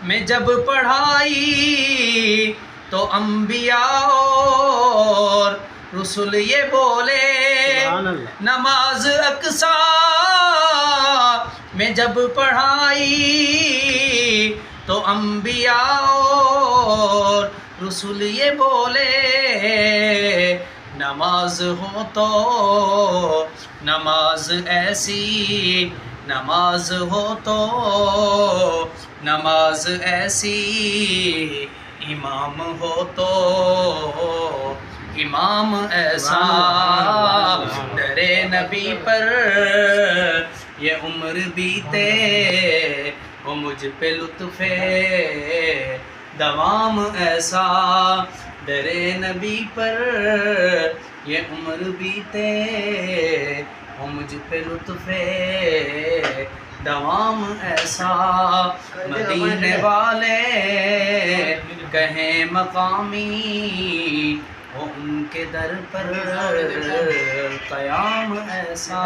میں جب پڑھائی تو انبیاء اور رسول یہ بولے نماز اقصیٰ میں جب پڑھائی تو انبیاء اور رسول یہ بولے نماز ہو تو نماز ایسی نماز ہو تو نماز ایسی امام ہو تو امام ایسا درے نبی پر یہ عمر بیتے وہ مجھ پہ لطف دوام ایسا درے نبی پر یہ عمر بیتے وہ مجھ پہ لطف دوام ایسا مدینے والے کہیں مقامی وہ ان کے در پر قیام ایسا